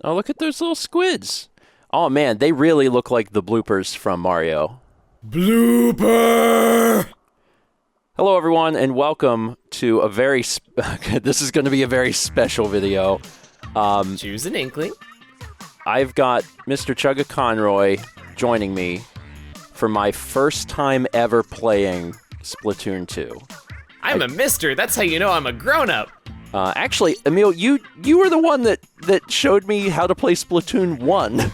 Oh, look at those little squids. Oh, man, they really look like the bloopers from Mario. Blooper! Hello, everyone, and welcome to a very... this is going to be a very special video. Choose an Inkling. I've got Mr. Chuggaaconroy joining me for my first time ever playing Splatoon 2. I'm a mister. That's how you know I'm a grown-up. Actually, Emil, you were the one that showed me how to play Splatoon 1.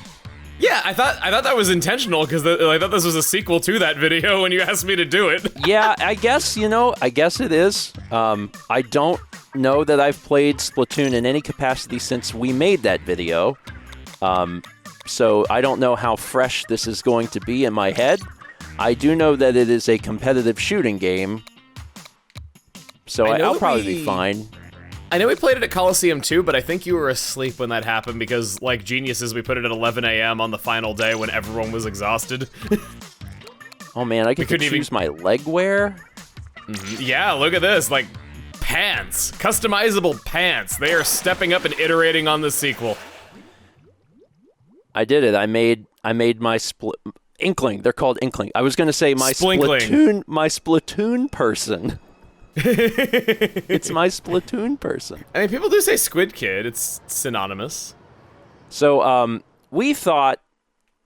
Yeah, I thought that was intentional because I thought this was a sequel to that video when you asked me to do it. Yeah, I guess it is. I don't know that I've played Splatoon in any capacity since we made that video. So I don't know how fresh this is going to be in my head. I do know that it is a competitive shooting game, so I'll probably be fine. I know we played it at Coliseum too, but I think you were asleep when that happened because, like geniuses, we put it at 11 a.m. on the final day when everyone was exhausted. Oh man, I get to choose my leg wear? Mm-hmm. Yeah, look at this, like, pants. Customizable pants. They are stepping up and iterating on the sequel. I did it. I made my Inkling. They're called Inkling. I was going to say my Splatoon person. It's my Splatoon person. I mean, people do say Squid Kid. It's synonymous. So, we thought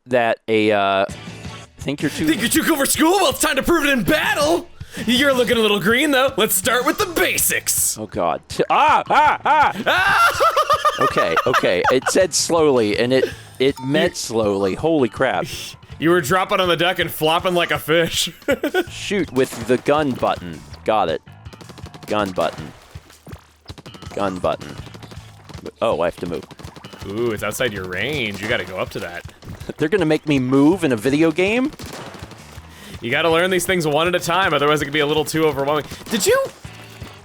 that Think you're too cool for school? Well, it's time to prove it in battle! You're looking a little green, though. Let's start with the basics. Oh, God. Okay. It said slowly, and it meant slowly. Holy crap. You were dropping on the deck and flopping like a fish. Shoot with the gun button. Got it. Gun button. Gun button. Oh, I have to move. Ooh, it's outside your range. You gotta go up to that. They're gonna make me move in a video game? You gotta learn these things one at a time, otherwise it could be a little too overwhelming. Did you?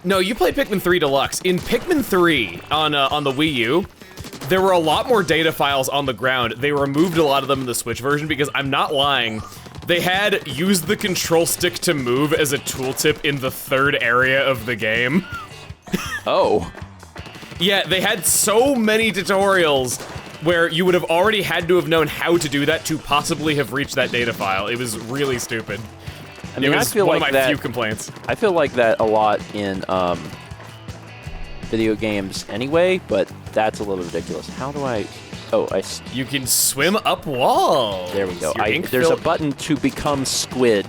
No, you played Pikmin 3 Deluxe. In Pikmin 3 on the Wii U, there were a lot more data files on the ground. They removed a lot of them in the Switch version because, I'm not lying, they had use the control stick to move as a tooltip in the third area of the game. Oh. Yeah, they had so many tutorials where you would have already had to have known how to do that to possibly have reached that data file. It was really stupid. I mean, it was I feel one like of my that, few complaints. I feel like that a lot in video games anyway, but that's a little ridiculous. How do I... Oh, You can swim up walls. There we go. There's a button to become squid.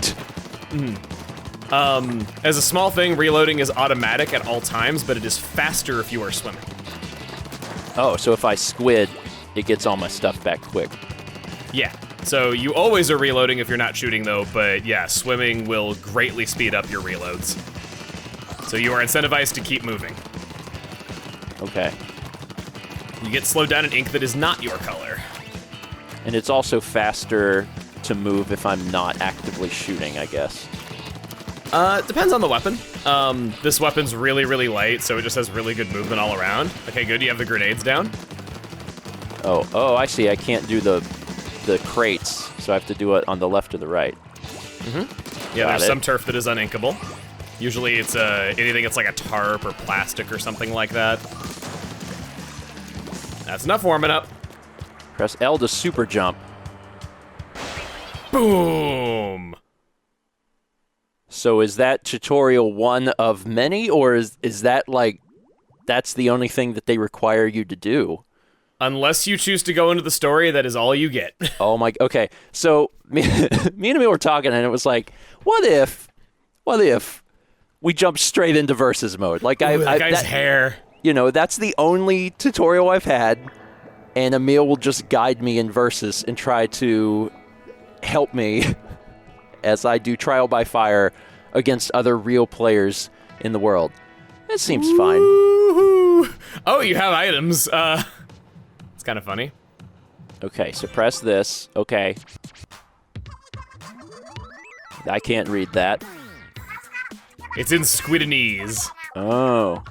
As a small thing, reloading is automatic at all times, but it is faster if you are swimming. Oh, so if I squid, it gets all my stuff back quick. Yeah. So you always are reloading if you're not shooting, though, but yeah, swimming will greatly speed up your reloads. So you are incentivized to keep moving. Okay. You get slowed down in ink that is not your color. And it's also faster to move if I'm not actively shooting, I guess. It depends on the weapon. This weapon's really, really light, so it just has really good movement all around. Okay, good. You have the grenades down? Oh, I see. I can't do the crates, so I have to do it on the left or the right. Mm-hmm. Yeah, there's some turf that is uninkable. Usually it's anything that's like a tarp or plastic or something like that. That's enough warming up. Press L to super jump. Boom! So is that tutorial one of many, or is that like, that's the only thing that they require you to do? Unless you choose to go into the story, that is all you get. Oh my, okay. So me and Emil were talking, and it was like, what if we jump straight into versus mode? Like, that guy's hair. You know, that's the only tutorial I've had, and Emil will just guide me in versus and try to help me as I do trial by fire against other real players in the world. That seems fine. Oh, you have items. It's kind of funny. Okay, so press this. Okay. I can't read that. It's in Squidinese. Oh.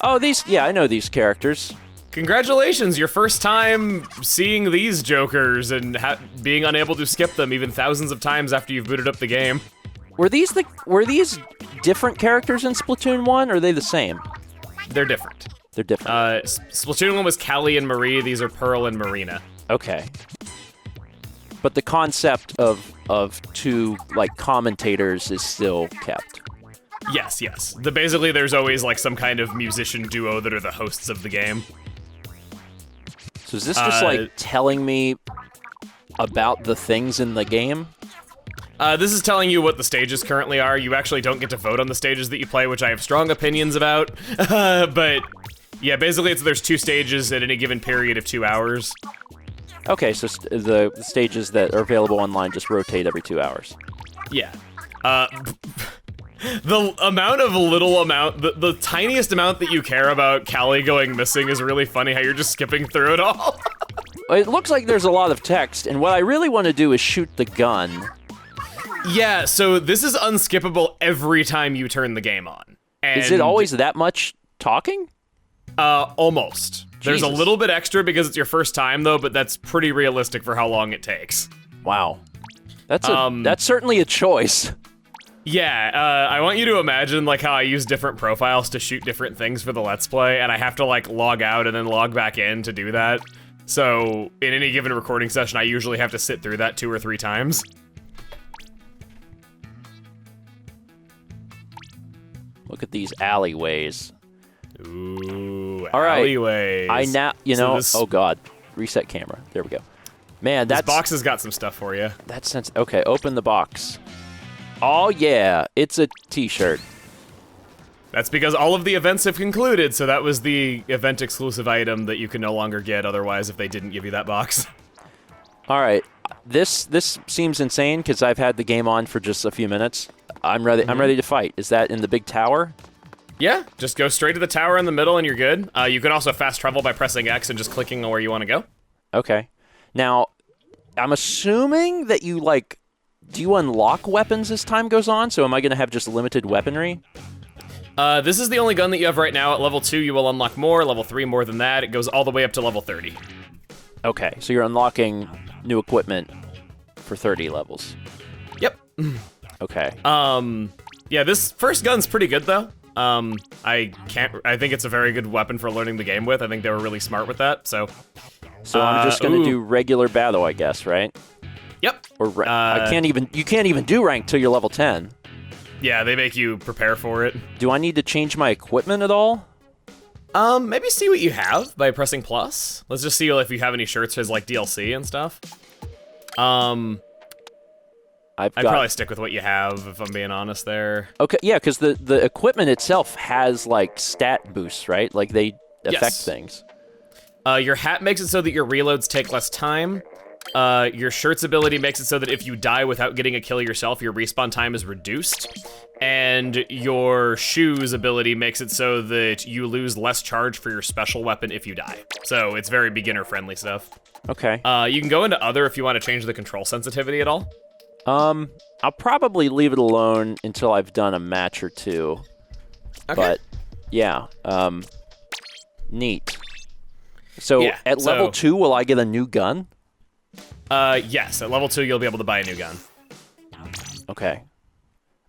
Oh, yeah, I know these characters. Congratulations, your first time seeing these jokers and being unable to skip them even thousands of times after you've booted up the game. Were these different characters in Splatoon 1, or are they the same? They're different. They're different. Splatoon 1 was Callie and Marie. These are Pearl and Marina. Okay. But the concept of two like commentators is still kept. Yes, yes. Basically, there's always like some kind of musician duo that are the hosts of the game. So is this just like telling me about the things in the game? This is telling you what the stages currently are. You actually don't get to vote on the stages that you play, which I have strong opinions about. But yeah, basically there's 2 stages at any given period of 2 hours. Okay, so the stages that are available online just rotate every 2 hours. Yeah. The tiniest amount that you care about Callie going missing is really funny how you're just skipping through it all. It looks like there's a lot of text, and what I really want to do is shoot the gun. Yeah, so this is unskippable every time you turn the game on. And is it always that much talking? Almost. Jesus. There's a little bit extra because it's your first time, though, but that's pretty realistic for how long it takes. Wow. That's certainly a choice. Yeah, I want you to imagine like how I use different profiles to shoot different things for the Let's Play, and I have to like log out and then log back in to do that. So in any given recording session, I usually have to sit through that 2 or 3 times. Look at these alleyways. Ooh, all right. Alleyways. I now, oh God, reset camera. There we go. Man, this box has got some stuff for you. Okay, open the box. Oh yeah, it's a t-shirt. That's because all of the events have concluded, so that was the event exclusive item that you can no longer get otherwise if they didn't give you that box. All right, this seems insane because I've had the game on for just a few minutes. I'm ready. I'm ready to fight. Is that in the big tower? Yeah, just go straight to the tower in the middle and you're good. You can also fast travel by pressing X and just clicking on where you want to go. Okay. Now, I'm assuming that you do you unlock weapons as time goes on? So am I going to have just limited weaponry? This is the only gun that you have right now. At level 2, you will unlock more. Level 3, more than that. It goes all the way up to level 30. Okay, so you're unlocking new equipment for 30 levels. Yep. Okay. Yeah, this first gun's pretty good, though. I think it's a very good weapon for learning the game with. I think they were really smart with that, so... So I'm just going to do regular battle, I guess, right? Yep. Or you can't even do rank till you're level 10. Yeah, they make you prepare for it. Do I need to change my equipment at all? Maybe see what you have by pressing plus. Let's just see if you have any shirts as like DLC and stuff. I'd probably stick with what you have if I'm being honest there. Okay, yeah, because the equipment itself has like stat boosts, right? Like they affect things. Your hat makes it so that your reloads take less time. Your shirt's ability makes it so that if you die without getting a kill yourself, your respawn time is reduced. And your shoes ability makes it so that you lose less charge for your special weapon if you die. So it's very beginner-friendly stuff. Okay. You can go into other if you want to change the control sensitivity at all. I'll probably leave it alone until I've done a match or two. Okay. But, yeah, neat. So at level 2, will I get a new gun? Yes, at level 2 you'll be able to buy a new gun. Okay.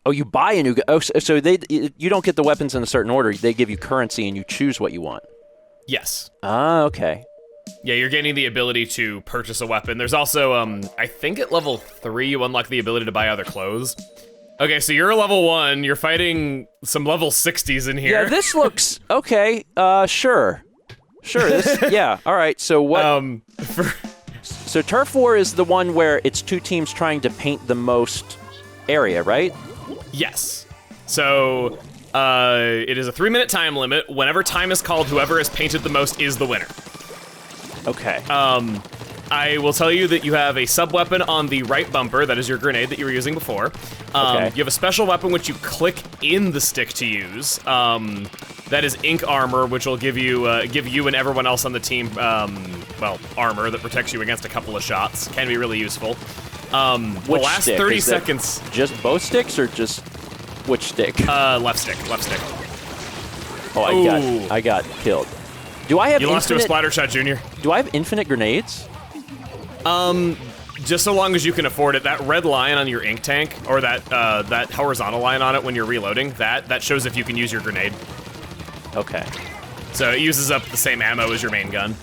Oh, you buy a new gun. Oh, so you don't get the weapons in a certain order. They give you currency and you choose what you want. Yes. Ah, okay. Yeah, you're gaining the ability to purchase a weapon. There's also, I think at level 3 you unlock the ability to buy other clothes. Okay, so you're a level 1. You're fighting some level 60s in here. Yeah, this looks okay. Sure. Yeah. All right. So what? So Turf War is the one where it's 2 teams trying to paint the most area, right? Yes. So it is a 3-minute time limit. Whenever time is called, whoever has painted the most is the winner. Okay. I will tell you that you have a sub-weapon on the right bumper. That is your grenade that you were using before. Okay. You have a special weapon which you click in the stick to use. That is ink armor, which will give you and everyone else on the team, armor that protects you against a couple of shots. Can be really useful. The last stick? 30 seconds. Just both sticks or just which stick? Left stick. Oh, I got killed. Do I have? You lost to a splatter shot, Junior. Do I have infinite grenades? Just so long as you can afford it. That red line on your ink tank, or that horizontal line on it when you're reloading, that shows if you can use your grenade. Okay. So it uses up the same ammo as your main gun.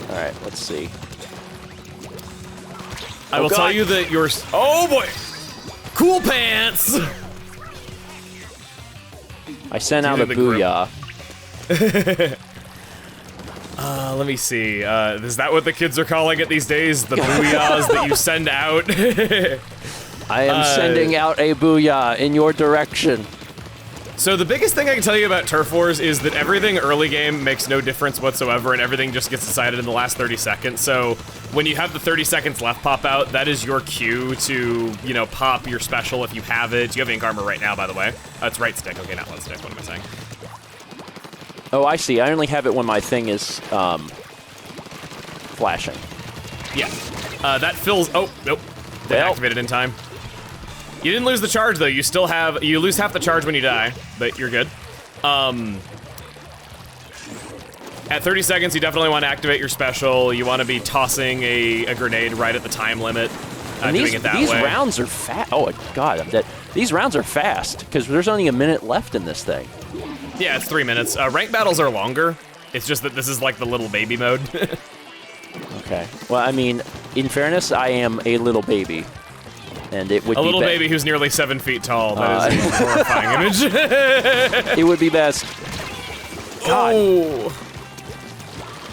All right, let's see. I will tell you that your... Oh, boy! Cool pants! I sent out a booyah. Let me see. Is that what the kids are calling it these days? The booyahs that you send out? I am sending out a booyah in your direction. So the biggest thing I can tell you about Turf Wars is that everything early game makes no difference whatsoever, and everything just gets decided in the last 30 seconds. So when you have the 30 seconds left pop out, that is your cue to, you know, pop your special if you have it. You have ink armor right now, by the way. It's right stick. Okay, not left stick. What am I saying? Oh, I see. I only have it when my thing is flashing. Yeah. That fills... Oh, nope. Didn't activate it in time. You didn't lose the charge, though. You still have... You lose half the charge when you die, but you're good. At 30 seconds, you definitely want to activate your special. You want to be tossing a grenade right at the time limit. Doing it that way. These rounds are fast. Oh, God, I'm dead. These rounds are fast, because there's only a minute left in this thing. Yeah, it's 3 minutes. Rank battles are longer. It's just that this is like the little baby mode. Okay. Well, I mean, in fairness, I am a little baby. And it would be a little baby who's nearly 7 feet tall. That is a horrifying image. It would be best. God. Oh.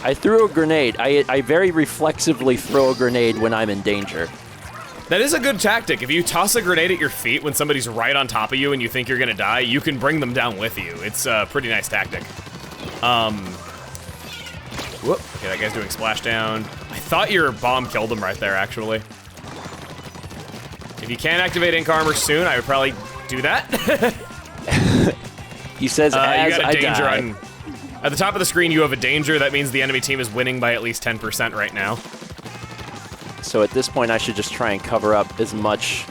I threw a grenade. I very reflexively throw a grenade when I'm in danger. That is a good tactic. If you toss a grenade at your feet when somebody's right on top of you and you think you're gonna die, you can bring them down with you. It's a pretty nice tactic. Whoop. Okay, that guy's doing splashdown. I thought your bomb killed him right there, actually. If you can activate ink armor soon, I would probably do that. He says, as you got a danger I die. on... At the top of the screen, you have a danger. That means the enemy team is winning by at least 10% right now. So at this point, I should just try and cover up as much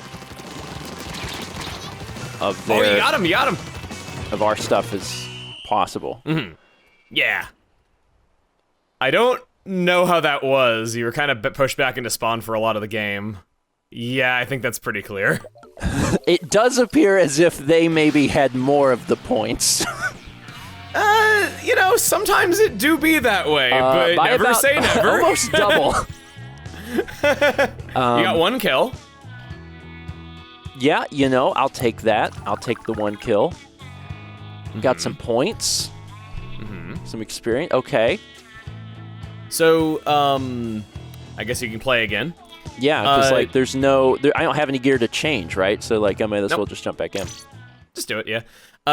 of their... Oh, you got him, you got him! Of our stuff as possible. Mm-hmm. Yeah. I don't know how that was. You were kind of pushed back into spawn for a lot of the game. Yeah, I think that's pretty clear. It does appear as if they maybe had more of the points. You know, sometimes it do be that way, but never say never. Almost double. You got 1 kill. Yeah, you know, I'll take that. I'll take the 1 kill. Got some points. Some experience. Okay. So, I guess you can play again. Yeah, because like there's no, I don't have any gear to change, right? So like I might as well just jump back in. Just do it, yeah.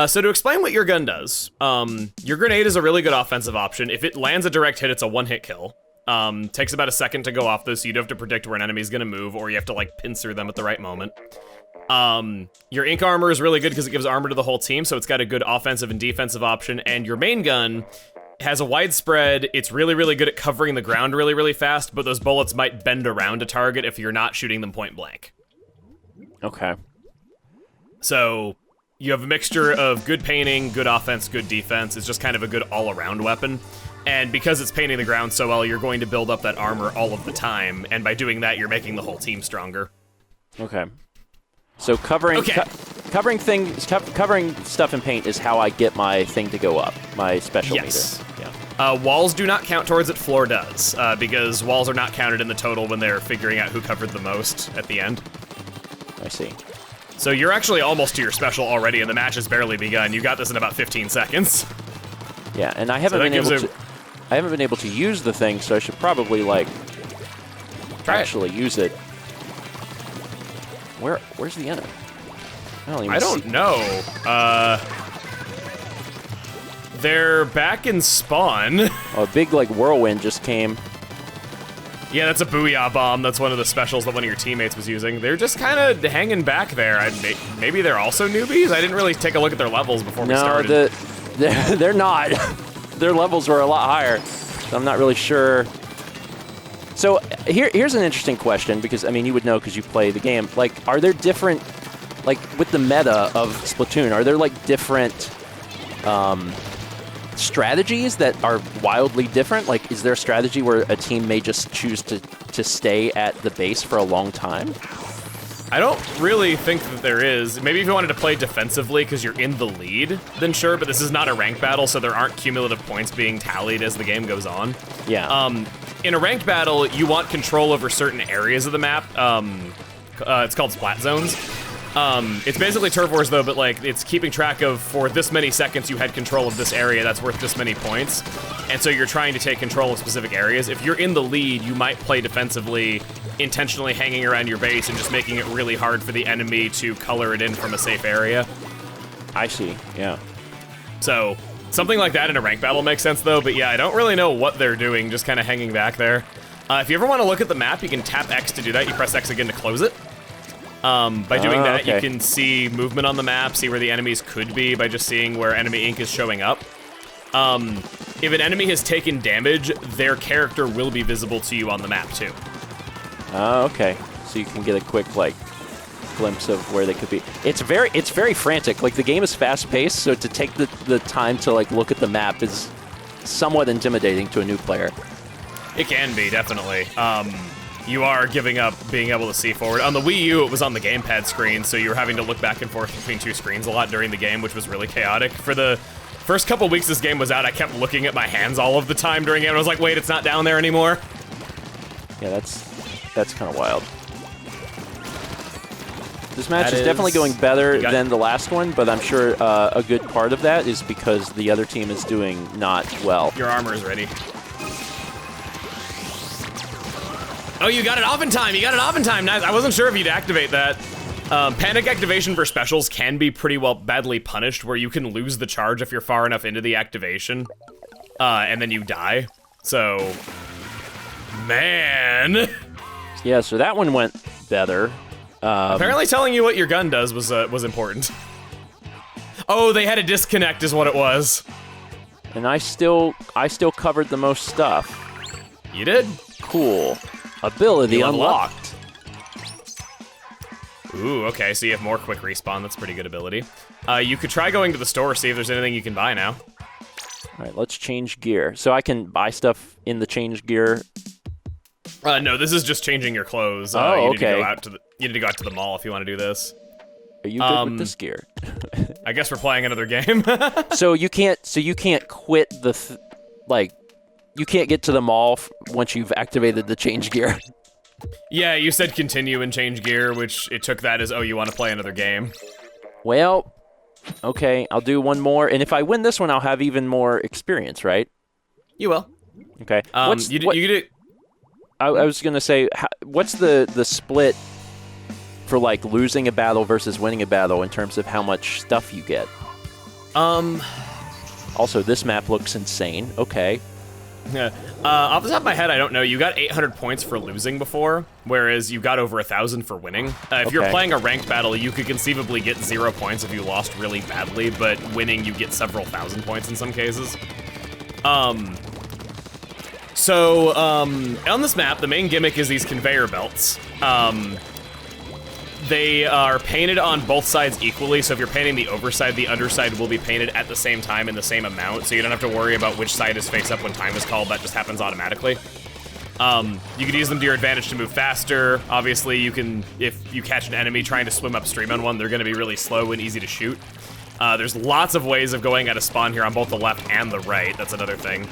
So to explain what your gun does, your grenade is a really good offensive option. If it lands a direct hit, it's a 1-hit kill. Takes about a second to go off though, so you do have to predict where an enemy's gonna move, or you have to like pincer them at the right moment. Your ink armor is really good because it gives armor to the whole team, so it's got a good offensive and defensive option, and your main gun has a wide spread. It's really, really good at covering the ground really, really fast, but those bullets might bend around a target if you're not shooting them point blank. Okay. So you have a mixture of good painting, good offense, good defense. It's just kind of a good all-around weapon. And because it's painting the ground so well, you're going to build up that armor all of the time, and by doing that, you're making the whole team stronger. Okay. So covering covering stuff in paint is how I get my thing to go up, my special meter. Yeah. Walls do not count towards it, floor does, because walls are not counted in the total when they're figuring out who covered the most at the end. I see. So you're actually almost to your special already, and the match has barely begun. You got this in about 15 seconds. Yeah, and I haven't been able to use the thing, so I should probably like actually use it. Where's the enemy? I don't know. They're back in spawn. Oh, a big like whirlwind just came. Yeah, that's a booyah bomb. That's one of the specials that one of your teammates was using. They're just kind of hanging back there. Maybe they're also newbies? I didn't really take a look at their levels before we started. No, they're not. Their levels were a lot higher. So I'm not really sure. So here's an interesting question, because, I mean, you would know because you play the game. Like, are there different, like, with the meta of Splatoon, are there, like, different strategies that are wildly different? Like, is there a strategy where a team may just choose to stay at the base for a long time? I don't really think that there is. Maybe if you wanted to play defensively because you're in the lead, then sure, but this is not a ranked battle, so there aren't cumulative points being tallied as the game goes on. Yeah. In a ranked battle, you want control over certain areas of the map. It's called splat zones. It's basically turf wars though, but like it's keeping track of for this many seconds you had control of this area that's worth this many points. And so you're trying to take control of specific areas. If you're in the lead, you might play defensively, intentionally hanging around your base and just making it really hard for the enemy to color it in from a safe area. I see, yeah. So something like that in a ranked battle makes sense though, but yeah, I don't really know what they're doing, just kind of hanging back there. If you ever want to look at the map, you can tap X to do that. You press X again to close it. By doing that, okay. you can see movement on the map, see where the enemies could be by just seeing where enemy ink is showing up. If an enemy has taken damage, their character will be visible to you on the map too. Okay. So you can get a quick, like, glimpse of where they could be. It's very frantic. Like, the game is fast-paced, so to take the time to, like, look at the map is somewhat intimidating to a new player. It can be, definitely. You are giving up being able to see forward. On the Wii U, it was on the gamepad screen, so you were having to look back and forth between two screens a lot during the game, which was really chaotic. For the first couple weeks this game was out, I kept looking at my hands all of the time during it, and I was like, wait, it's not down there anymore? Yeah, that's kind of wild. This match is definitely going better than the last one, but I'm sure a good part of that is because the other team is doing not well. Your armor is ready. Oh, you got it off in time. You got it off in time. Nice. I wasn't sure if you'd activate that. Panic activation for specials can be pretty badly punished, where you can lose the charge if you're far enough into the activation, and then you die. So, man. Yeah, so that one went better. Apparently telling you what your gun does was important. Oh, they had a disconnect is what it was. And I still covered the most stuff. You did? Cool. Ability unlocked. Ooh, okay, so you have more quick respawn. That's pretty good ability. You could try going to the store, see if there's anything you can buy now. All right, let's change gear. So I can buy stuff in the change gear. No, this is just changing your clothes. Oh, you need okay. You need to go out to the mall if you want to do this. Are you good with this gear? I guess we're playing another game. So you can't quit the you can't get to the mall once you've activated the change gear. Yeah, you said continue and change gear, which it took that as, oh, you want to play another game. Well, okay, I'll do one more, and if I win this one, I'll have even more experience, right? You will. Okay. I was gonna say, what's the split for like losing a battle versus winning a battle in terms of how much stuff you get? Also, this map looks insane. Okay. Yeah. Off the top of my head, I don't know. You got 800 points for losing before, whereas you got over 1,000 for winning. If you're playing a ranked battle, you could conceivably get 0 points if you lost really badly, but winning, you get several thousand points in some cases. On this map, the main gimmick is these conveyor belts. They are painted on both sides equally, so if you're painting the overside, the underside will be painted at the same time in the same amount, so you don't have to worry about which side is face up when time is called. That just happens automatically. You could use them to your advantage to move faster. Obviously, you can, if you catch an enemy trying to swim upstream on one, they're going to be really slow and easy to shoot. There's lots of ways of going out of spawn here on both the left and the right. That's another thing.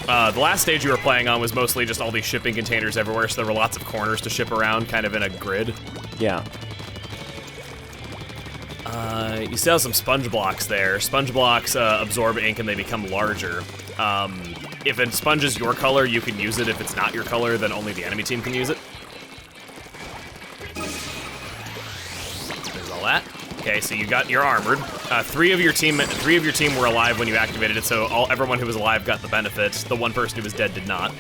The last stage you were playing on was mostly just all these shipping containers everywhere, so there were lots of corners to ship around, kind of in a grid. Yeah. You still have some sponge blocks there. Sponge blocks absorb ink and they become larger. If a sponge is your color, you can use it. If it's not your color, then only the enemy team can use it. There's all that. Okay, so you're armored. Three of your team were alive when you activated it, so everyone who was alive got the benefit. The one person who was dead did not.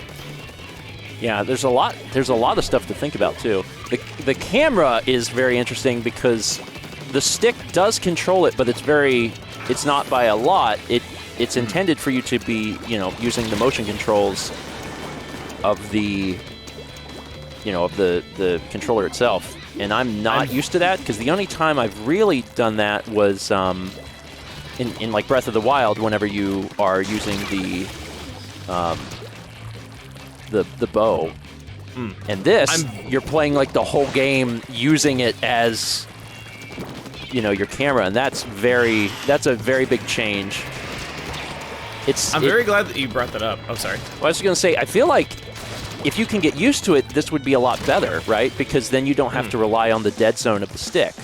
Yeah, there's a lot of stuff to think about too. The camera is very interesting because the stick does control it, but it's not by a lot. It's intended for you to be, using the motion controls of the controller itself. And I'm not used to that, because the only time I've really done that was in like Breath of the Wild, whenever you are using the bow. And this, you're playing like the whole game using it as, you know, your camera, and that's a very big change. I'm very glad that you brought that up. Oh, sorry. Well, I was going to say, I feel like if you can get used to it, this would be a lot better, right? Because then you don't have to rely on the dead zone of the stick.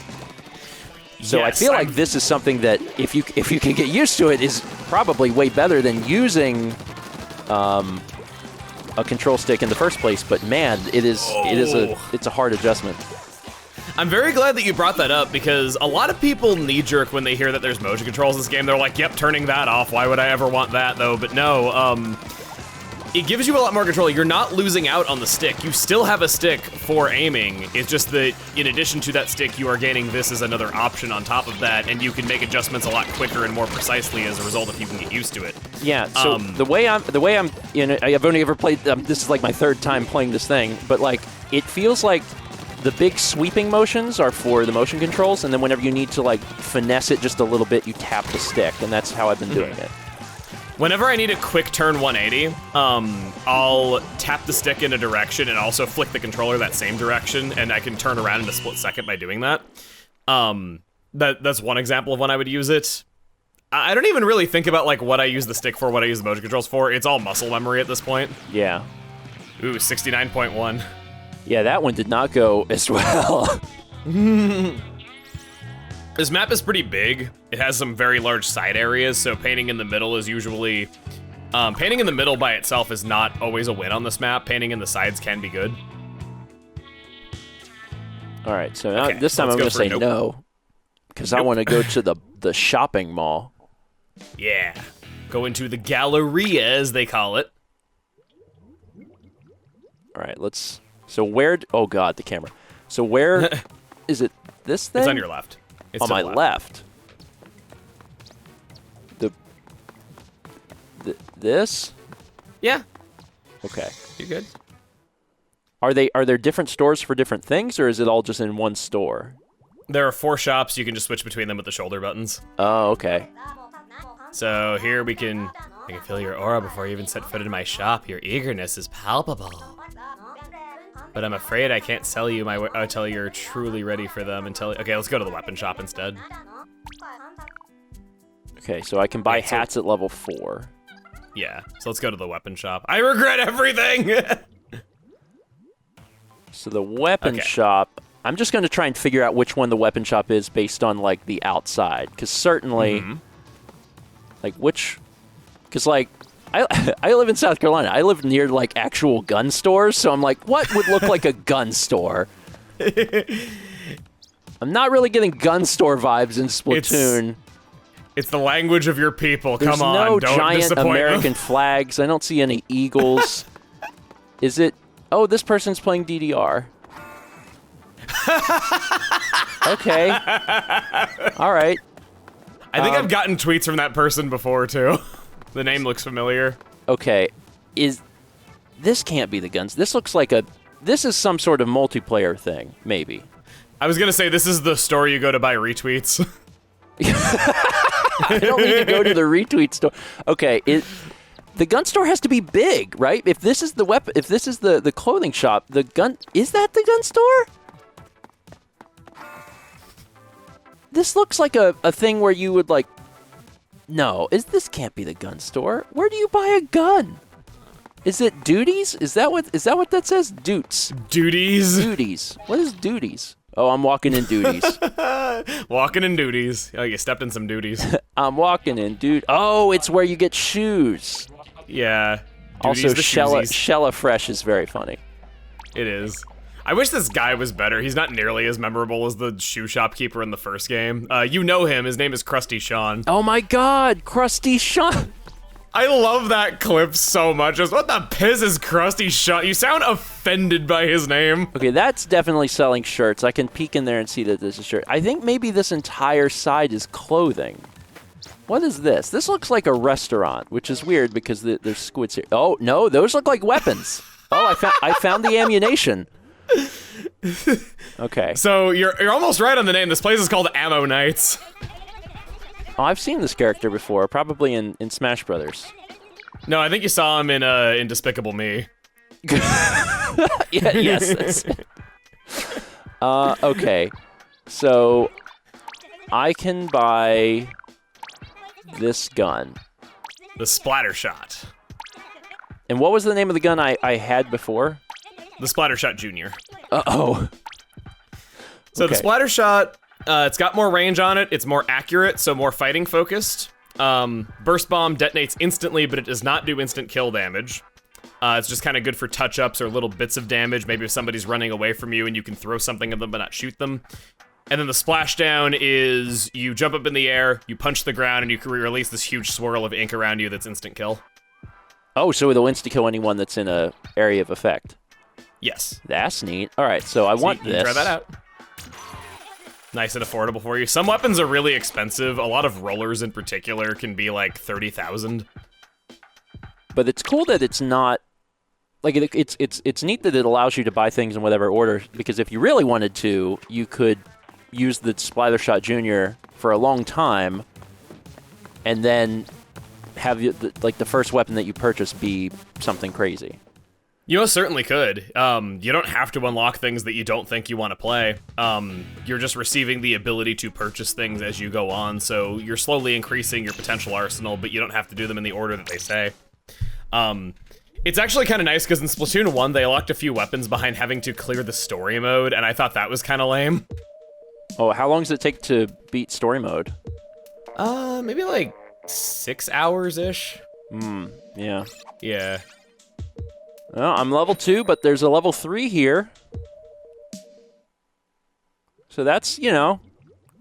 So yes, I feel like this is something that, if you can get used to it, is probably way better than using a control stick in the first place. But man, it's a hard adjustment. I'm very glad that you brought that up, because a lot of people knee-jerk when they hear that there's motion controls in this game. They're like, yep, turning that off. Why would I ever want that, though? But no, it gives you a lot more control. You're not losing out on the stick. You still have a stick for aiming. It's just that in addition to that stick, you are gaining this as another option on top of that, and you can make adjustments a lot quicker and more precisely as a result if you can get used to it. Yeah, so the way I'm, you know, I've only ever played, this is like my third time playing this thing, but like, it feels like the big sweeping motions are for the motion controls, and then whenever you need to like finesse it just a little bit, you tap the stick, and that's how I've been doing it. Whenever I need a quick turn 180, I'll tap the stick in a direction and also flick the controller that same direction, and I can turn around in a split second by doing that. That's one example of when I would use it. I don't even really think about like what I use the stick for, what I use the motion controls for. It's all muscle memory at this point. Yeah. Ooh, 69.1. Yeah, that one did not go as well. This map is pretty big. It has some very large side areas, so painting in the middle is usually... painting in the middle by itself is not always a win on this map. Painting in the sides can be good. All right, so now, this time I'm going to say no, because I want to go to the shopping mall. Yeah, go into the Galleria, as they call it. All right, let's... So where... Oh, God, the camera. So where... Is it this thing? It's on your left. It's on my left. This? Yeah. Okay. You're good. Are there different stores for different things, or is it all just in one store? There are 4 shops. You can just switch between them with the shoulder buttons. Oh, okay. So here I can feel your aura before you even set foot in my shop. Your eagerness is palpable. But I'm afraid I can't sell you until you're truly ready for them. Okay, let's go to the weapon shop instead. Okay, so I can buy hats at level 4. Yeah, so let's go to the weapon shop. I regret everything! So the weapon shop, I'm just going to try and figure out which one the weapon shop is based on, like, the outside. Because certainly, like, because, like, I live in South Carolina. I live near, like, actual gun stores, so I'm like, what would look like a gun store? I'm not really getting gun store vibes in Splatoon. It's the language of your people. There's Come on, no don't giant disappoint American them. flags. I don't see any eagles. Is it... Oh, this person's playing DDR. Okay. All right. I think I've gotten tweets from that person before, too. The name looks familiar. Okay. This can't be the guns. This looks like this is some sort of multiplayer thing, maybe. I was gonna say, this is the store you go to buy retweets. I don't need to go to the retweet store. Okay, the gun store has to be big, right? If this is the weapon, if this is the clothing shop, is that the gun store? This looks like a thing where you would like... No, this can't be the gun store. Where do you buy a gun? Is it duties? Is that what that says? Doots. Duties? Duties. What is duties? Oh, I'm walking in duties. Walking in duties. Oh, you stepped in some duties. I'm walking in Oh, it's where you get shoes. Yeah. Duties, also, Shella Fresh is very funny. It is. I wish this guy was better. He's not nearly as memorable as the shoe shopkeeper in the first game. You know him. His name is Krusty Sean. Oh my God, Krusty Sean. I love that clip so much. Just, what the piss is Krusty Sean? You sound offended by his name. Okay, that's definitely selling shirts. I can peek in there and see that this is a shirt. I think maybe this entire side is clothing. What is this? This looks like a restaurant, which is weird because there's squids here. Oh, no, those look like weapons. Oh, I found the ammunition. Okay. So you're almost right on the name. This place is called Ammo Nights. Oh, I've seen this character before, probably in Smash Brothers. No, I think you saw him in Despicable Me. Yeah, yes. That's it. Okay. So I can buy this gun. The splatter shot. And what was the name of the gun I had before? The splatter shot junior. Uh-oh. So Okay. the splatter shot, it's got more range on it. It's more accurate, so more fighting focused. Burst bomb detonates instantly, but it does not do instant kill damage. It's just kind of good for touch-ups or little bits of damage. Maybe if somebody's running away from you and you can throw something at them but not shoot them. And then the splashdown is you jump up in the air, you punch the ground, and you can release this huge swirl of ink around you that's instant kill. Oh, so it'll insta-kill anyone that's in a area of effect. Yes. That's neat. All right, so I want you this. Try that out. Nice and affordable for you. Some weapons are really expensive. A lot of rollers in particular can be like 30,000. But it's cool that it's not like it's neat that it allows you to buy things in whatever order, because if you really wanted to, you could use the Splatter Shot Junior for a long time and then have the first weapon that you purchase be something crazy. You most certainly could. You don't have to unlock things that you don't think you want to play. You're just receiving the ability to purchase things as you go on, so you're slowly increasing your potential arsenal, but you don't have to do them in the order that they say. It's actually kind of nice, because in Splatoon 1, they locked a few weapons behind having to clear the story mode, and I thought that was kind of lame. Oh, how long does it take to beat story mode? Maybe like 6 hours-ish. Yeah. Yeah. Well, I'm level 2, but there's a level 3 here. So that's,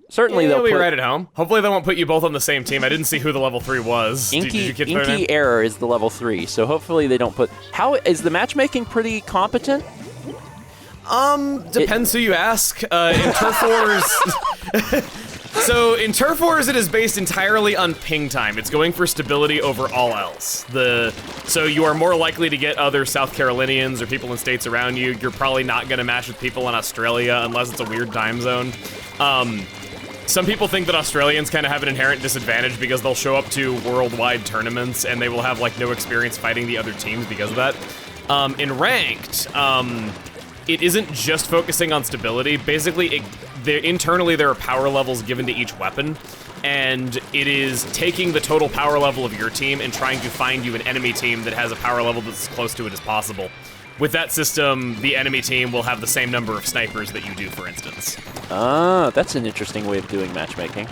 certainly You'll they'll be put... right at home. Hopefully they won't put you both on the same team. I didn't see who the level 3 was. Did you get their name? Inky Error is the level 3, so hopefully they don't put... How is the matchmaking pretty competent? Depends who you ask. In Turf Wars... So, in Turf Wars, it is based entirely on ping time. It's going for stability over all else. So you are more likely to get other South Carolinians or people in states around you. You're probably not going to match with people in Australia unless it's a weird time zone. Some people think that Australians kind of have an inherent disadvantage because they'll show up to worldwide tournaments and they will have, like, no experience fighting the other teams because of that. In Ranked, it isn't just focusing on stability. Basically, internally there are power levels given to each weapon, and it is taking the total power level of your team and trying to find you an enemy team that has a power level that's as close to it as possible. With that system, the enemy team will have the same number of snipers that you do, for instance. Ah, that's an interesting way of doing matchmaking.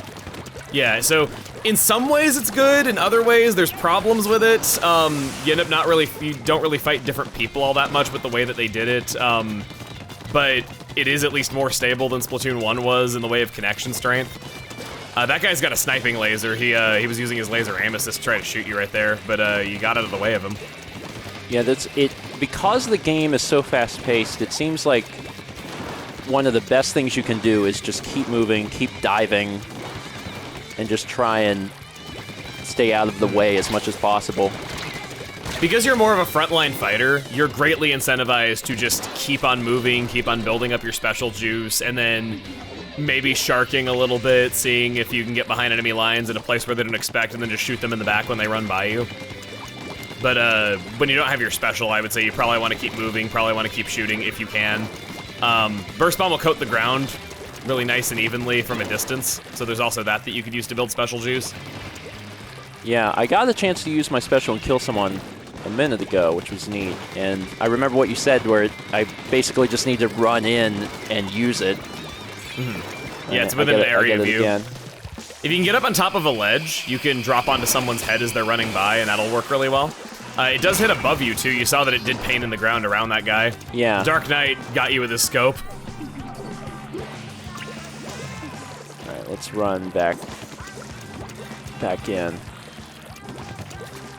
Yeah, so in some ways it's good, in other ways there's problems with it. You end up you don't really fight different people all that much with the way that they did it. But it is at least more stable than Splatoon 1 was in the way of connection strength. That guy's got a sniping laser. He was using his laser aim assist to try to shoot you right there, but you got out of the way of him. Yeah, that's it. Because the game is so fast-paced, it seems like one of the best things you can do is just keep moving, keep diving, and just try and stay out of the way as much as possible. Because you're more of a frontline fighter, you're greatly incentivized to just keep on moving, keep on building up your special juice, and then maybe sharking a little bit, seeing if you can get behind enemy lines in a place where they don't expect, and then just shoot them in the back when they run by you. But when you don't have your special, I would say you probably want to keep moving, probably want to keep shooting if you can. Burst Bomb will coat the ground really nice and evenly from a distance, so there's also that you could use to build special juice. Yeah, I got a chance to use my special and kill someone a minute ago, which was neat. And I remember what you said, where I basically just need to run in and use it. Mm-hmm. Yeah, it's within an area view. If you can get up on top of a ledge, you can drop onto someone's head as they're running by, and that'll work really well. It does hit above you, too. You saw that it did paint in the ground around that guy. Yeah. Dark Knight got you with his scope. All right, let's run back in.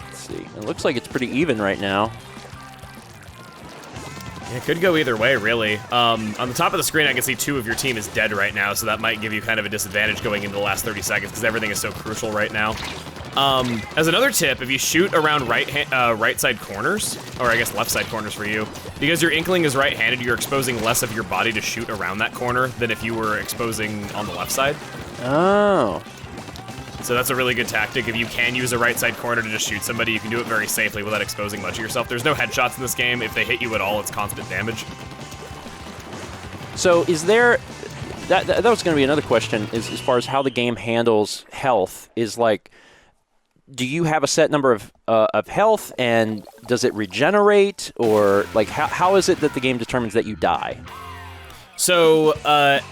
Let's see. It looks like it's pretty even right now. It could go either way, really. On the top of the screen, I can see 2 of your team is dead right now, so that might give you kind of a disadvantage going into the last 30 seconds, because everything is so crucial right now. As another tip, if you shoot around right side corners, or I guess left side corners for you, because your Inkling is right-handed, you're exposing less of your body to shoot around that corner than if you were exposing on the left side. Oh. So that's a really good tactic. If you can use a right side corner to just shoot somebody, you can do it very safely without exposing much of yourself. There's no headshots in this game. If they hit you at all, it's constant damage. So is there... That was going to be another question, is as far as how the game handles health, is like, do you have a set number of health, and does it regenerate, or like how is it that the game determines that you die? So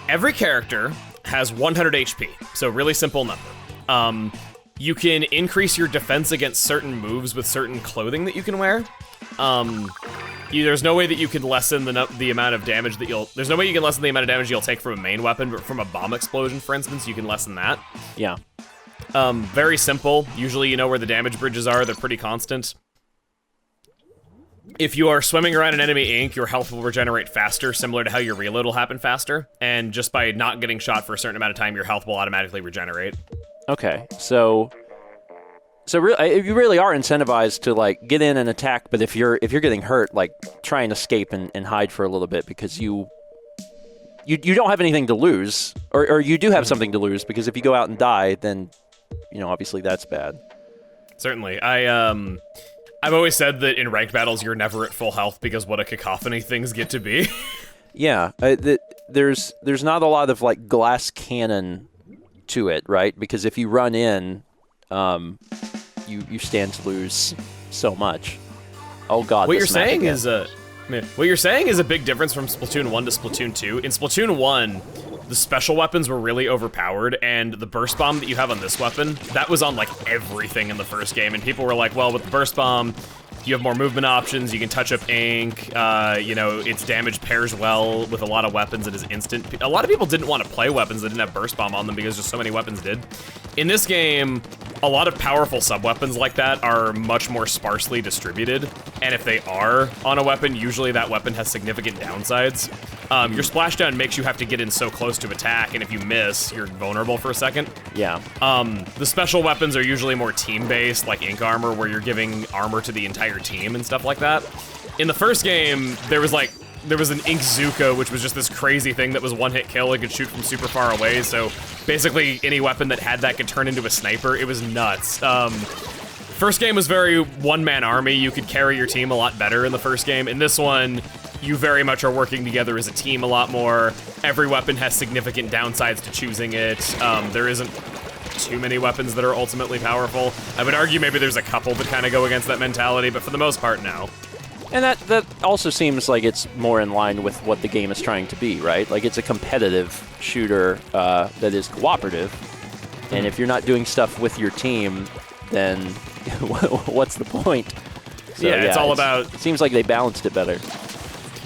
every character has 100 HP, so really simple number. You can increase your defense against certain moves with certain clothing that you can wear. There's no way that you can lessen the amount of damage that you'll... There's no way you can lessen the amount of damage you'll take from a main weapon, but from a bomb explosion, for instance, you can lessen that. Yeah. Very simple. Usually you know where the damage bridges are. They're pretty constant. If you are swimming around an enemy ink, your health will regenerate faster, similar to how your reload will happen faster. And just by not getting shot for a certain amount of time, your health will automatically regenerate. Okay, so you really are incentivized to like get in and attack, but if you're getting hurt, like try and escape and hide for a little bit, because you don't have anything to lose, or you do have something to lose, because if you go out and die, then obviously that's bad. Certainly, I've always said that in ranked battles you're never at full health, because what a cacophony things get to be. Yeah, there's not a lot of like glass cannon to it, right? Because if you run in, you stand to lose so much. Oh God! What you're saying is a big difference from Splatoon 1 to Splatoon 2. In Splatoon 1, the special weapons were really overpowered, and the burst bomb that you have on this weapon, that was on like everything in the first game, and people were like, well, with the burst bomb, you have more movement options, you can touch up ink, its damage pairs well with a lot of weapons, it is instant. A lot of people didn't want to play weapons that didn't have burst bomb on them because just so many weapons did. In this game, a lot of powerful sub-weapons like that are much more sparsely distributed, and if they are on a weapon, usually that weapon has significant downsides. Your splashdown makes you have to get in so close to attack, and if you miss, you're vulnerable for a second. Yeah. The special weapons are usually more team-based, like ink armor, where you're giving armor to the entire team and stuff like that. In the first game, there was an Ink Zuka, which was just this crazy thing that was one-hit kill. It could shoot from super far away, so basically any weapon that had that could turn into a sniper. It was nuts. First game was very one-man army. You could carry your team a lot better in the first game. In this one, you very much are working together as a team a lot more. Every weapon has significant downsides to choosing it. There isn't too many weapons that are ultimately powerful. I would argue maybe there's a couple that kind of go against that mentality, but for the most part, no. And that also seems like it's more in line with what the game is trying to be, right? Like, it's a competitive shooter that is cooperative, and if you're not doing stuff with your team, then what's the point? So, yeah, it's all about... It seems like they balanced it better.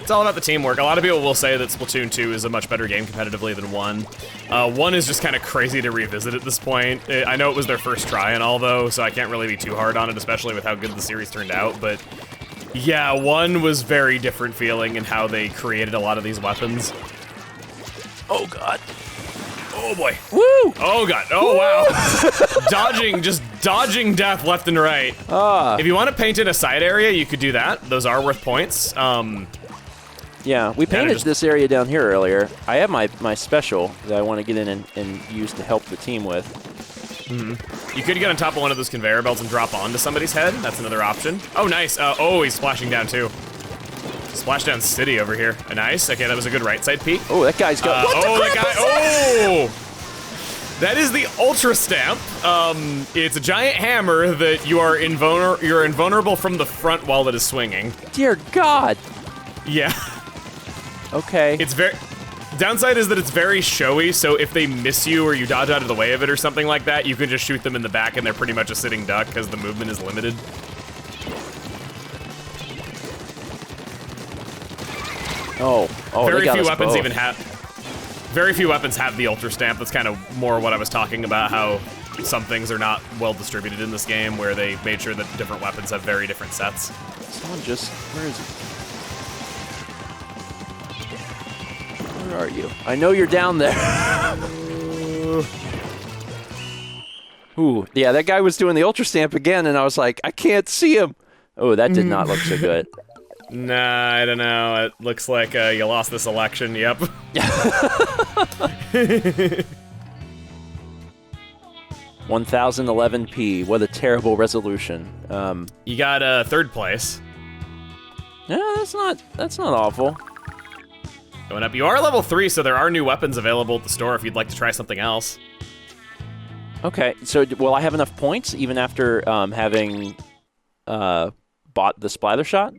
It's all about the teamwork. A lot of people will say that Splatoon 2 is a much better game competitively than 1. 1 is just kind of crazy to revisit at this point. I know it was their first try and all, though, so I can't really be too hard on it, especially with how good the series turned out, but... Yeah, 1 was very different feeling in how they created a lot of these weapons. Oh, God. Oh, boy. Woo! Oh, God. Oh, wow. Just dodging death left and right. If you want to paint in a side area, you could do that. Those are worth points. Yeah, we painted this area down here earlier. I have my special that I want to get in and use to help the team with. Mm-hmm. You could get on top of one of those conveyor belts and drop onto somebody's head. That's another option. Oh, nice. Oh, he's splashing down, too. Splashdown City over here. Nice. Okay, that was a good right side peek. Oh, that guy's got... That is the Ultra Stamp. It's a giant hammer that you're invulnerable from the front while it is swinging. Dear God. Yeah. Okay. It's very... Downside is that it's very showy, so if they miss you or you dodge out of the way of it or something like that, you can just shoot them in the back and they're pretty much a sitting duck because the movement is limited. Very few weapons have the Ultra Stamp. That's kind of more what I was talking about, how some things are not well distributed in this game, where they made sure that different weapons have very different sets. Where is he? Where are you? I know you're down there. Ooh, yeah, that guy was doing the Ultra Stamp again, and I was like, I can't see him. Oh, that did not look so good. Nah, I don't know. It looks like you lost this election, yep. 1011p. What a terrible resolution. You got third place. Yeah, that's not awful. Going up. You are level 3, so there are new weapons available at the store if you'd like to try something else. Okay, so will I have enough points even after having bought the splatter shot?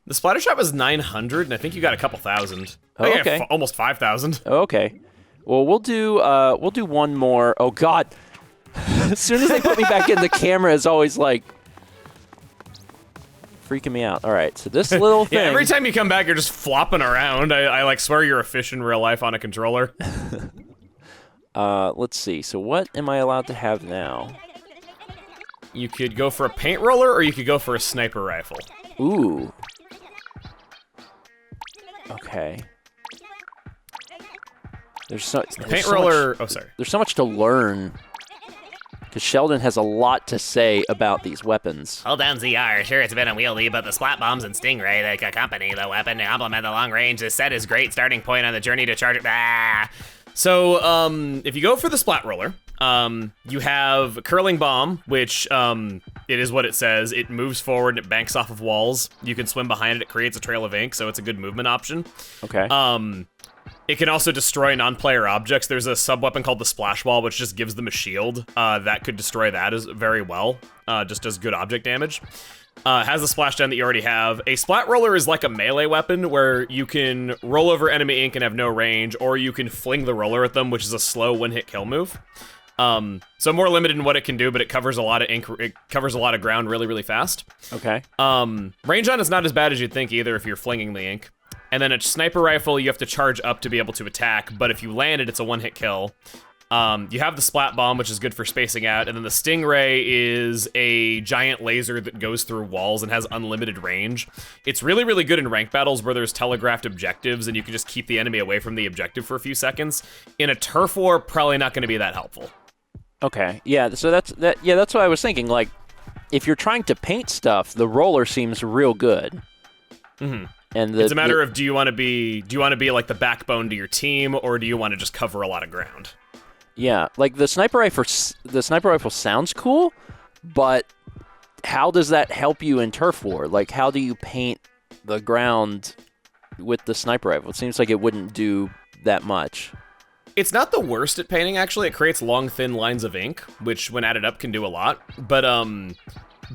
The splatter shot was 900, and I think you got a couple thousand. Oh, yeah, okay. Almost 5,000. Okay. Well, we'll do one more. Oh God! As soon as they put me back in, the camera is always like freaking me out. All right, so this little thing. Yeah, every time you come back, you're just flopping around. I like swear you're a fish in real life on a controller. Let's see. So what am I allowed to have now? You could go for a paint roller, or you could go for a sniper rifle. Ooh. Okay. There's so There's so much to learn. Because Sheldon has a lot to say about these weapons. Hold down ZR. Sure, it's a bit unwieldy, but the splat bombs and Stingray that accompany the weapon to complement the long range. This set is great starting point on the journey to charge it. Ah. So, if you go for the splat roller, you have curling bomb, which it is what it says. It moves forward and it banks off of walls. You can swim behind it. It creates a trail of ink, so it's a good movement option. Okay. It can also destroy non-player objects. There's a sub-weapon called the Splash Wall, which just gives them a shield. That could destroy that very well. Just does good object damage. Has the splash down that you already have. A splat roller is like a melee weapon where you can roll over enemy ink and have no range, or you can fling the roller at them, which is a slow one-hit kill move. So more limited in what it can do, but it covers a lot of ink. It covers a lot of ground really, really fast. Okay. Range on is not as bad as you'd think either if you're flinging the ink. And then a sniper rifle, you have to charge up to be able to attack, but if you land it, it's a one-hit kill. You have the splat bomb, which is good for spacing out, and then the Stingray is a giant laser that goes through walls and has unlimited range. It's really, really good in rank battles where there's telegraphed objectives and you can just keep the enemy away from the objective for a few seconds. In a turf war, probably not going to be that helpful. Okay. Yeah. So that's what I was thinking. Like, if you're trying to paint stuff, the roller seems real good. Mm-hmm. And it's a matter of do you want to be like the backbone to your team, or do you want to just cover a lot of ground? Yeah, like the sniper rifle sounds cool, but how does that help you in turf war? Like, how do you paint the ground with the sniper rifle? It seems like it wouldn't do that much. It's not the worst at painting, actually. It creates long, thin lines of ink, which when added up can do a lot. But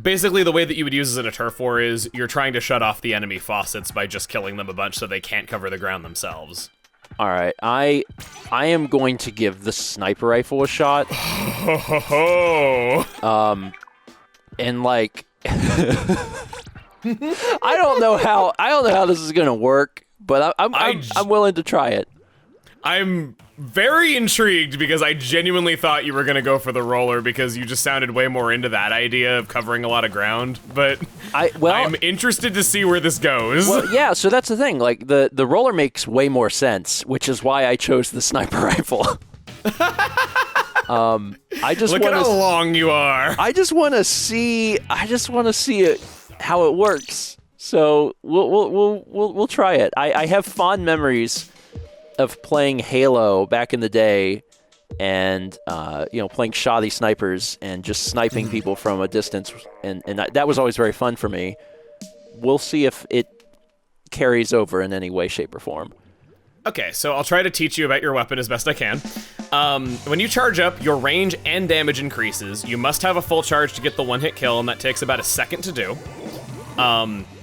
basically the way that you would use it in a turf war is you're trying to shut off the enemy faucets by just killing them a bunch so they can't cover the ground themselves. All right, I am going to give the sniper rifle a shot. And like, I don't know how this is gonna work, but I'm willing to try it. I'm very intrigued because I genuinely thought you were going to go for the roller because you just sounded way more into that idea of covering a lot of ground, but I'm interested to see where this goes. Well, yeah, so that's the thing. Like, the roller makes way more sense, which is why I chose the sniper rifle. I just Look at how long you are. I just want to see it, how it works. So we'll try it. I have fond memories of playing Halo back in the day, and playing shoddy snipers and just sniping people from a distance, and that was always very fun for me. We'll see if it carries over in any way, shape, or form. Okay, so I'll try to teach you about your weapon as best I can. When you charge up, your range and damage increases. You must have a full charge to get the one-hit kill, and that takes about a second to do.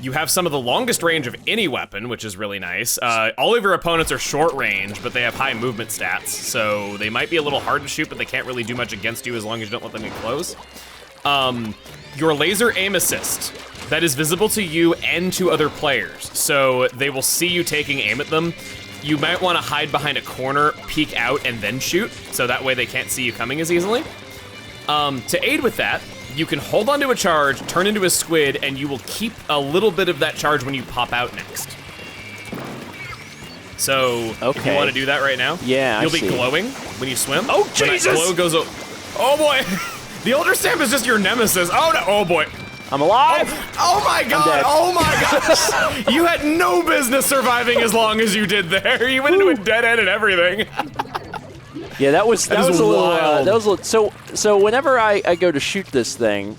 You have some of the longest range of any weapon, which is really nice. All of your opponents are short range, but they have high movement stats, so they might be a little hard to shoot, but they can't really do much against you as long as you don't let them get close. Your laser aim assist, that is visible to you and to other players, so they will see you taking aim at them. You might want to hide behind a corner, peek out, and then shoot, so that way they can't see you coming as easily. To aid with that, you can hold onto a charge, turn into a squid, and you will keep a little bit of that charge when you pop out next. So, if you want to do that right now, you'll be glowing when you swim. Oh, Jesus! When that glow goes oh boy! The Elder Stamp is just your nemesis. Oh no, oh boy. I'm alive! Oh my god! Oh my gosh! You had no business surviving as long as you did there. You went into a dead end and everything. Yeah, that was a little. wild. That was a little, so. Whenever I go to shoot this thing,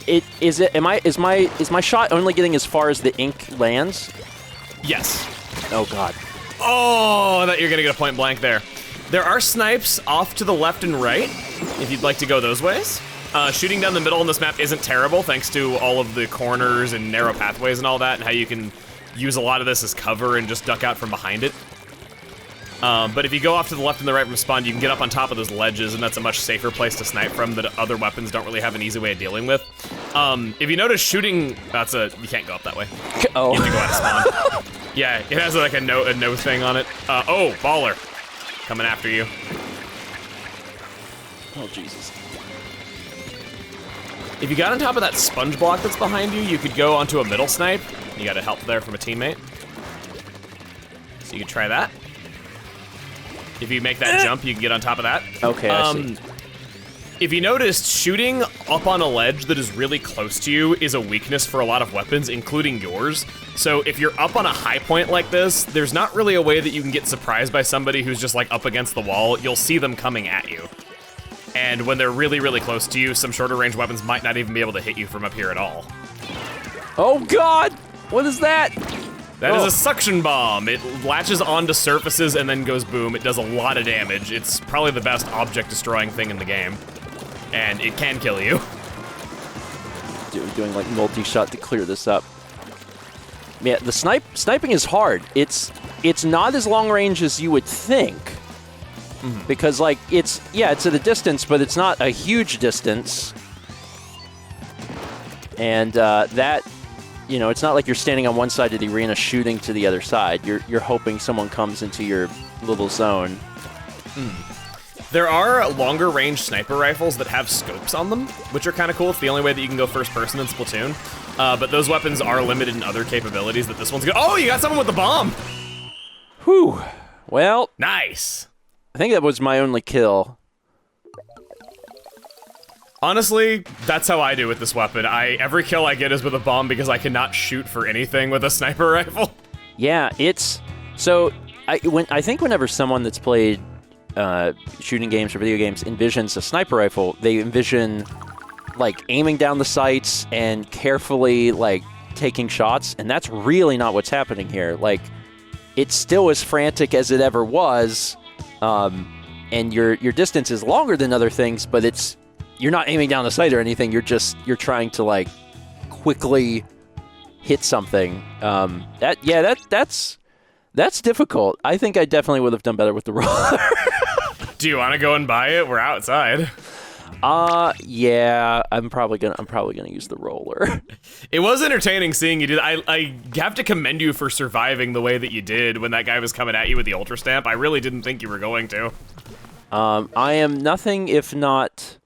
is my shot only getting as far as the ink lands? Yes. Oh God. Oh, that you're gonna get a point blank there. There are snipes off to the left and right, if you'd like to go those ways. Shooting down the middle on this map isn't terrible, thanks to all of the corners and narrow pathways and all that, and how you can use a lot of this as cover and just duck out from behind it. But if you go off to the left and the right from spawn, you can get up on top of those ledges, and that's a much safer place to snipe from that other weapons don't really have an easy way of dealing with. If you notice shooting, you can't go up that way. Oh. You have to go out of spawn. Yeah, it has like a no thing on it. Oh, baller. Coming after you. Oh Jesus. If you got on top of that sponge block that's behind you, you could go onto a middle snipe. You got a help there from a teammate. So you could try that. If you make that jump, you can get on top of that. Okay, I see. If you noticed, shooting up on a ledge that is really close to you is a weakness for a lot of weapons, including yours. So if you're up on a high point like this, there's not really a way that you can get surprised by somebody who's just like up against the wall. You'll see them coming at you. And when they're really, really close to you, some shorter range weapons might not even be able to hit you from up here at all. Oh God! What is that? That is a suction bomb. It latches onto surfaces and then goes boom. It does a lot of damage. It's probably the best object destroying thing in the game. And it can kill you. Doing like multi-shot to clear this up. Yeah, the sniping is hard. It's not as long range as you would think. Because like it's at a distance, but it's not a huge distance. And that, it's not like you're standing on one side of the arena shooting to the other side. You're hoping someone comes into your little zone. There are longer range sniper rifles that have scopes on them, which are kind of cool. It's the only way that you can go first person in Splatoon. But those weapons are limited in other capabilities that this one's good. Oh, you got someone with the bomb! Whew. Well, Nice. I think that was my only kill. Honestly, that's how I do with this weapon. Every kill I get is with a bomb because I cannot shoot for anything with a sniper rifle. Yeah, it's so. I think whenever someone that's played shooting games or video games envisions a sniper rifle, they envision like aiming down the sights and carefully like taking shots, and that's really not what's happening here. Like, it's still as frantic as it ever was, and your distance is longer than other things, but you're not aiming down the sight or anything. You're trying to like quickly hit something. That's difficult. I think I definitely would have done better with the roller. Do you want to go and buy it? We're outside. Yeah, I'm probably gonna use the roller. It was entertaining seeing you do that. I have to commend you for surviving the way that you did when that guy was coming at you with the ultra stamp. I really didn't think you were going to. I am nothing if not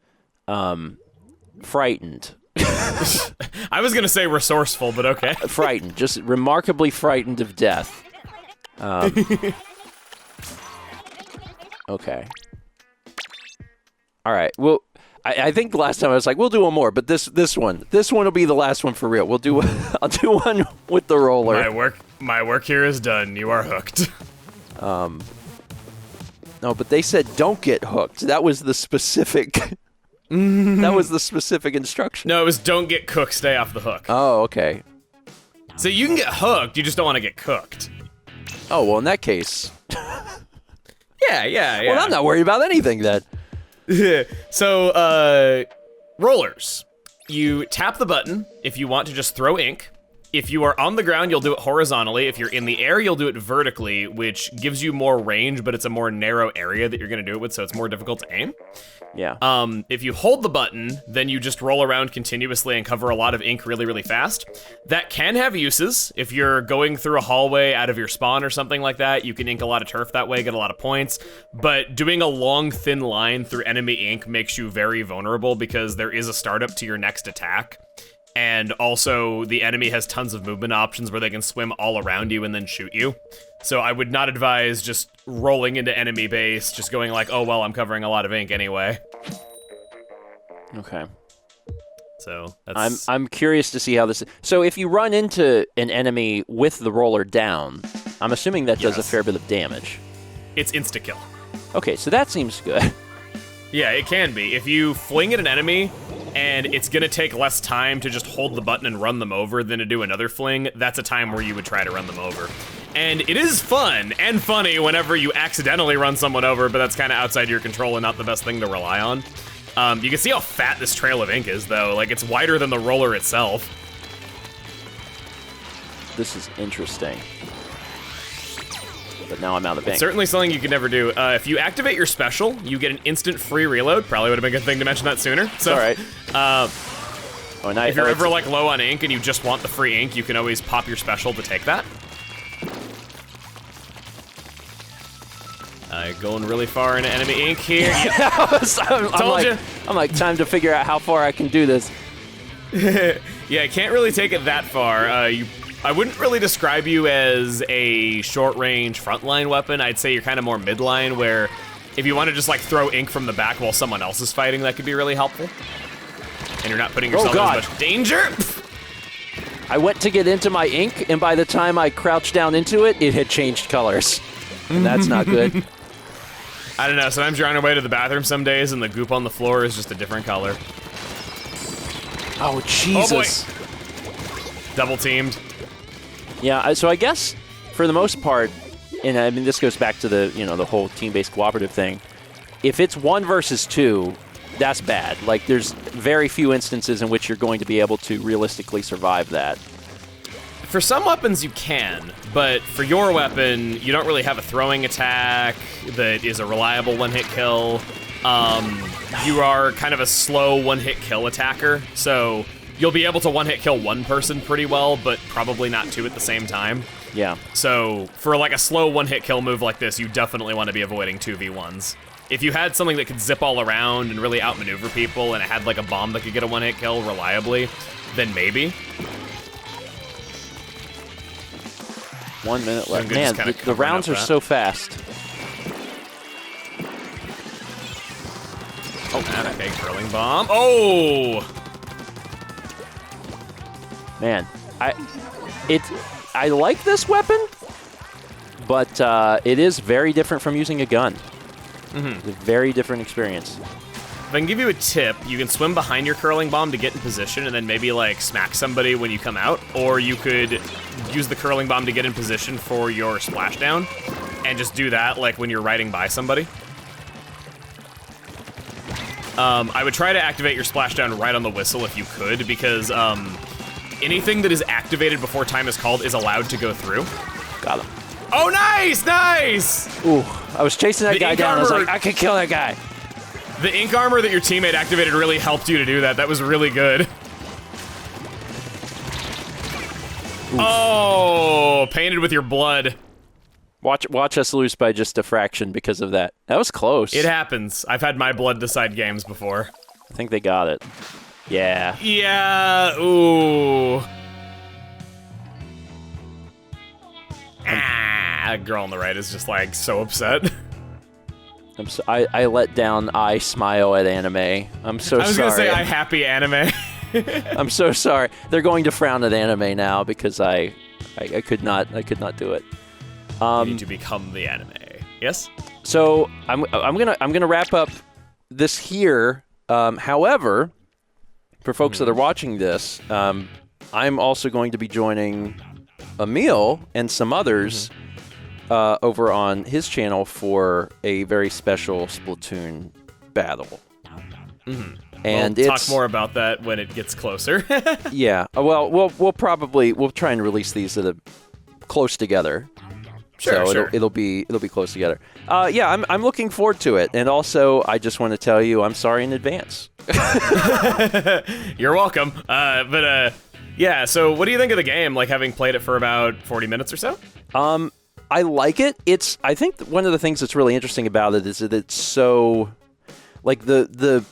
frightened. I was gonna say resourceful, but okay. Frightened, just remarkably frightened of death. Okay. All right. Well, I think last time I was like, we'll do one more, but this one will be the last one for real. I'll do one with the roller. My work here is done. You are hooked. No, but they said don't get hooked. That was the specific. That was the specific instruction. No, it was don't get cooked. Stay off the hook. Oh, okay. So you can get hooked. You just don't want to get cooked. Oh well, in that case. Yeah. Well, I'm not worried about anything then. So, rollers. You tap the button if you want to just throw ink. If you are on the ground, you'll do it horizontally. If you're in the air, you'll do it vertically, which gives you more range, but it's a more narrow area that you're gonna do it with, so it's more difficult to aim. Yeah. If you hold the button, then you just roll around continuously and cover a lot of ink really, really fast. That can have uses. If you're going through a hallway out of your spawn or something like that, you can ink a lot of turf that way, get a lot of points. But doing a long, thin line through enemy ink makes you very vulnerable because there is a startup to your next attack. And also, the enemy has tons of movement options where they can swim all around you and then shoot you. So I would not advise just rolling into enemy base, just going like, oh, well, I'm covering a lot of ink anyway. Okay. So that's... I'm curious to see how this... So if you run into an enemy with the roller down, I'm assuming that does a fair bit of damage. it's insta-kill. Okay, so that seems good. Yeah, it can be. If you fling at an enemy, and it's gonna take less time to just hold the button and run them over than to do another fling, that's a time where you would try to run them over. And it is fun and funny whenever you accidentally run someone over, but that's kind of outside your control and not the best thing to rely on. You can see how fat this trail of ink is, though. Like, it's wider than the roller itself. This is interesting. But now I'm out of ink. Certainly something you could never do. If you activate your special, you get an instant free reload. Probably would have been a good thing to mention that sooner. So, all right. If you're ever like low on ink and you just want the free ink, you can always pop your special to take that. Going really far into enemy ink here. Yep. I'm like, time to figure out how far I can do this. Yeah, I can't really take it that far. I wouldn't really describe you as a short-range frontline weapon. I'd say you're kind of more midline, where if you want to just like throw ink from the back while someone else is fighting, that could be really helpful. And you're not putting yourself in as much danger. I went to get into my ink, and by the time I crouched down into it, it had changed colors. And that's not good. I don't know, sometimes you're on your way to the bathroom some days, and the goop on the floor is just a different color. Oh, Jesus. Oh, boy. Double teamed. Yeah, so I guess for the most part, and I mean this goes back to the the whole team-based cooperative thing. If it's 1 versus 2, that's bad. Like there's very few instances in which you're going to be able to realistically survive that. For some weapons you can, but for your weapon, you don't really have a throwing attack that is a reliable one-hit kill. You are kind of a slow one-hit kill attacker, so you'll be able to one-hit kill one person pretty well, but probably not 2 at the same time. Yeah. So for like a slow one-hit kill move like this, you definitely want to be avoiding 2v1s. If you had something that could zip all around and really outmaneuver people, and it had like a bomb that could get a one-hit kill reliably, then maybe. 1 minute left. Man, the rounds are so fast. Oh, man, okay, curling bomb. Oh! Man, I like this weapon, but it is very different from using a gun. It's a very different experience. If I can give you a tip, you can swim behind your curling bomb to get in position and then maybe like smack somebody when you come out, or you could use the curling bomb to get in position for your splashdown and just do that like when you're riding by somebody. I would try to activate your splashdown right on the whistle if you could, because anything that is activated before time is called is allowed to go through. Got him. Oh, nice, nice! Ooh, I was chasing that guy down. I was like, I can kill that guy. The ink armor that your teammate activated really helped you to do that. That was really good. Oof. Oh, painted with your blood. Watch us lose by just a fraction because of that. That was close. It happens. I've had my blood decide games before. I think they got it. Yeah. Yeah, ooh. That girl on the right is just like so upset. I let down I smile at anime. I'm so sorry. I was gonna say I happy anime. I'm so sorry. They're going to frown at anime now because I could not do it. You need to become the anime. Yes. So I'm gonna wrap up this here. However, for folks that are watching this, I'm also going to be joining Emil and some others over on his channel for a very special Splatoon battle. And we'll talk more about that when it gets closer. Yeah. Well, we'll try and release these at close together. Sure, so sure. it'll be close together. Yeah, I'm looking forward to it, and also I just want to tell you I'm sorry in advance. You're welcome. Yeah. So what do you think of the game? Like having played it for about 40 minutes or so? I like it. I think one of the things that's really interesting about it is that it's so, like the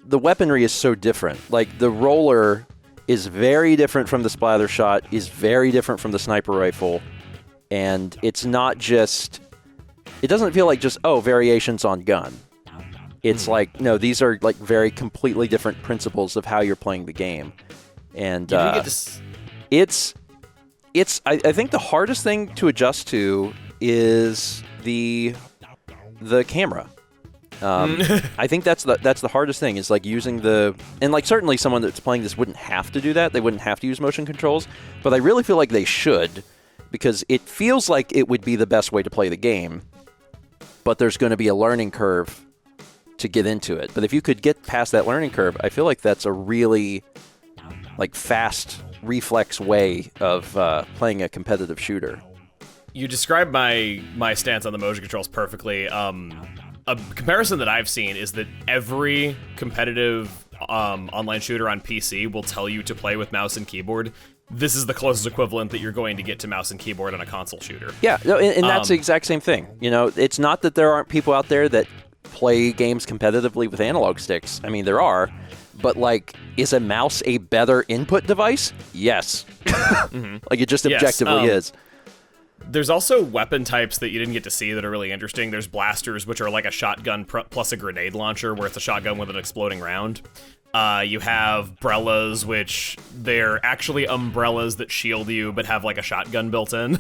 weaponry is so different. Like the roller is very different from the splatter shot, is very different from the sniper rifle. And it's not just, it doesn't feel like just, variations on gun. It's like, no, these are like very completely different principles of how you're playing the game. And I think the hardest thing to adjust to is the camera. I think that's the hardest thing is like using and like certainly someone that's playing this wouldn't have to do that. They wouldn't have to use motion controls, but I really feel like they should because it feels like it would be the best way to play the game. But there's going to be a learning curve to get into it. But if you could get past that learning curve, I feel like that's a really like fast reflex way of playing a competitive shooter. You described my stance on the motion controls perfectly. A comparison that I've seen is that every competitive online shooter on PC will tell you to play with mouse and keyboard. This is the closest equivalent that you're going to get to mouse and keyboard on a console shooter. Yeah, and that's the exact same thing. You know, it's not that there aren't people out there that play games competitively with analog sticks. I mean, there are. But, like, is a mouse a better input device? Yes. Like, it just objectively is. There's also weapon types that you didn't get to see that are really interesting. There's blasters, which are like a shotgun plus a grenade launcher, where it's a shotgun with an exploding round. You have brellas, which they're actually umbrellas that shield you, but have like a shotgun built in.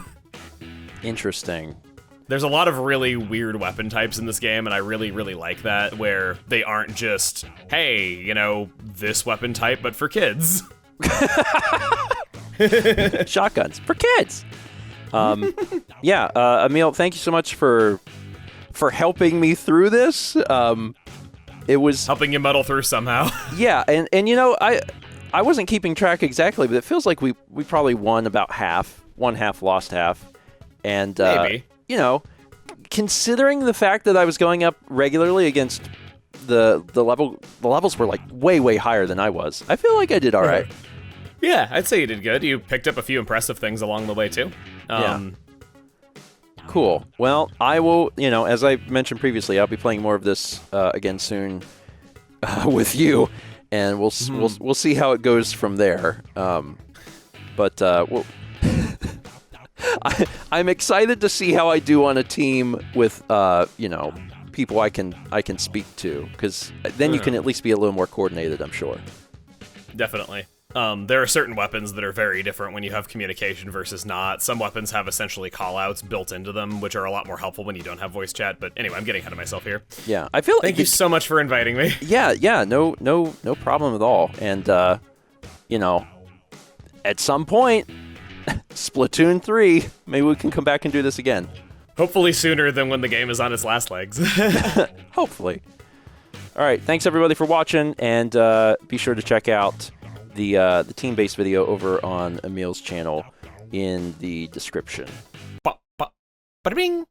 Interesting. There's a lot of really weird weapon types in this game, and I really, really like that, where they aren't just, hey, you know, this weapon type, but for kids. Shotguns for kids. Emil, thank you so much for helping me through this. It was helping you muddle through somehow. Yeah, and you know, I wasn't keeping track exactly, but it feels like we probably won about half, won half, lost half, and maybe. You know, considering the fact that I was going up regularly against the levels were like way higher than I was. I feel like I did all right. Yeah, I'd say you did good. You picked up a few impressive things along the way too. Yeah. Cool. Well, I will, you know, as I mentioned previously, I'll be playing more of this again soon with you, and we'll see how it goes from there. I'm excited to see how I do on a team with you know, people I can speak to, because then you can at least be a little more coordinated, I'm sure. Definitely. There are certain weapons that are very different when you have communication versus not. Some weapons have essentially callouts built into them, which are a lot more helpful when you don't have voice chat. But anyway, I'm getting ahead of myself here. Yeah, I feel like Thank you so much for inviting me. Yeah, no problem at all. And you know, at some point, Splatoon 3, maybe we can come back and do this again. Hopefully sooner than when the game is on its last legs. Hopefully. All right, thanks everybody for watching, and be sure to check out the team-based video over on Emil's channel in the description. Ba-bing!